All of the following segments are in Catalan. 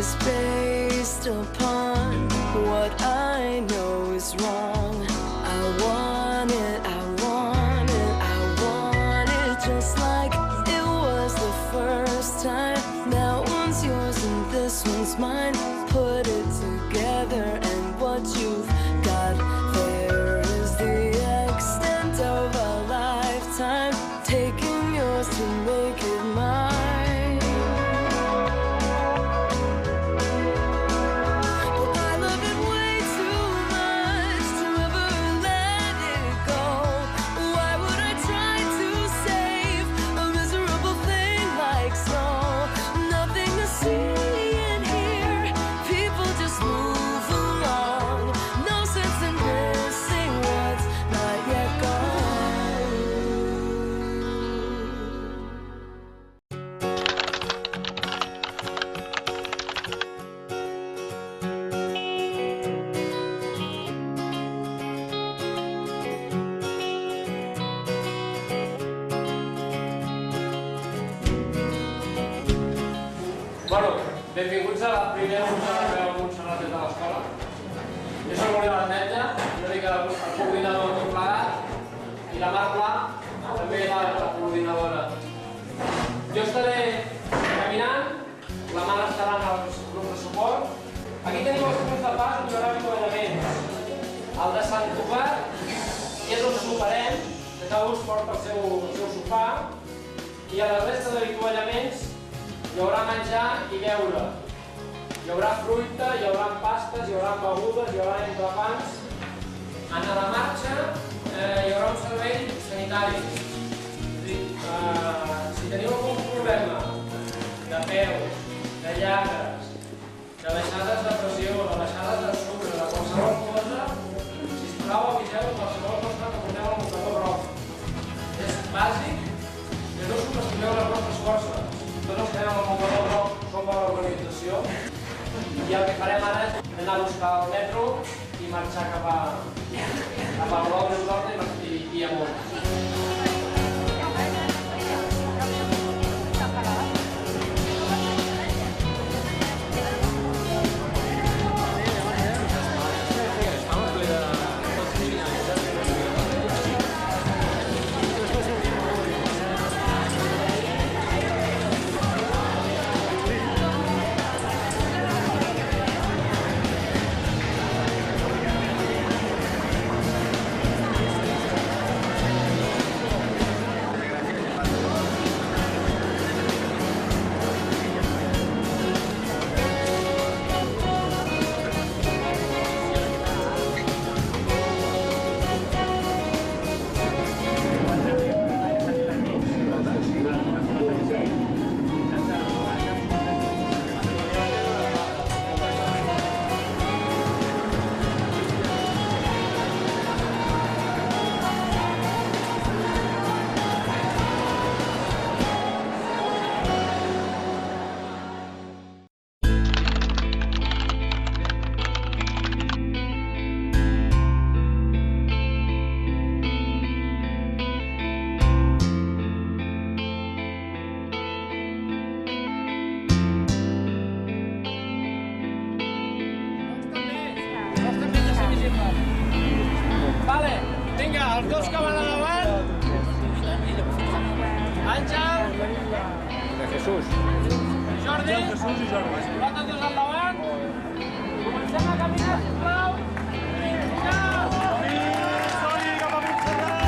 is based upon what I know is wrong. I want it, I want it, I want it just like it was the first time. That one's yours and this one's mine. Put it together and what you've got there is the extent of a lifetime. Taking yours to make it mine. Bueno, benvinguts a la primera Montserrat de Montserrat des de l'escola. Jo soc l'Oriol Ametlla, una mica el coordinador tot plegat, i la Mar Pla, també la coordinadora. Jo estaré caminant, la Mar estarà en els grups de suport. Aquí tenim els punts de pas on hi haurà avituallaments. El de Sant Cugat, que és on soparem, que cada un porta el seu sopar, i a la resta d'avituallaments hi haurà menjar i beure. Hi haurà fruita, hi haurà pastes, hi haurà begudes, hi haurà entrepans. En la marxa hi haurà un servei sanitari. Si teniu algun problema de peus, de llagres, de baixades de pressió, de baixades de sucre, de qualsevol cosa, sisplau aviseu qualsevol cosa que porteu al mocador groc. És bàsic que no subestimeu les vostres forces. Tots els que anem al mocador groc som de l'organització i el que farem ara és anar a buscar el metro i marxar cap a l'Ordre i amunt. Vale, vinga, els dos que van endavant. Àngel. Jesús. Jordi. Jesús i Jordi. Vosaltres dos endavant. Comencem a caminar, sisplau. Vinga! Som-hi cap a Montserrat!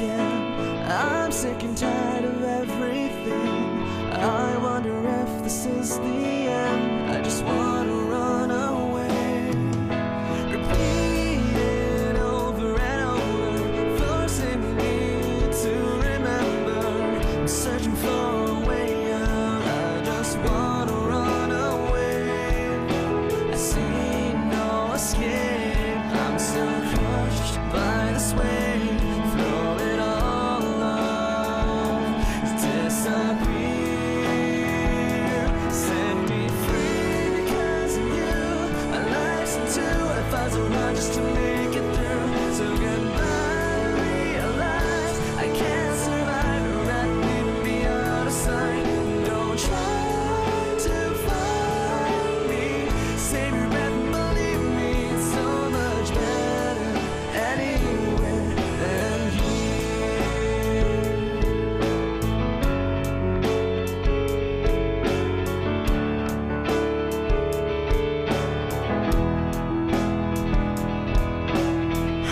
again. I'm sick and tired of everything. I wonder if this is the end. I just wanna run away. Repeat it over and over, forcing me to remember. I'm searching for a way out. I just wanna run away. I see no escape. I'm so crushed by this weight. Throw it all off, disappear. Set me free because of you. My life's into if I don't run just to make it through. So goodbye, realize I can't survive or leaving me out of sight. Don't try to find me. Save your breath and believe me. It's so much better anywhere than here.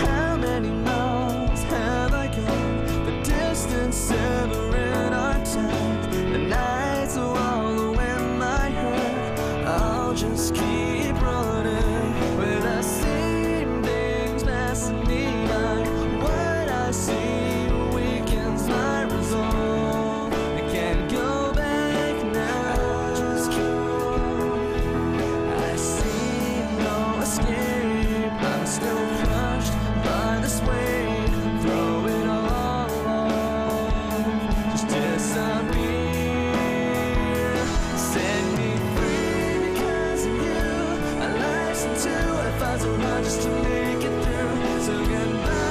How many miles have I gone? The distance severing our ties. The nights of wallow in my hurt. I'll just keep running with the same things passing me by. What I see weakens my resolve. I can't go back now. Just I see no escape. I'm still crushed by this weight. Throw it all off, just disappear. Set me free because of you. My life's into if I don't run just to make it through. So goodbye.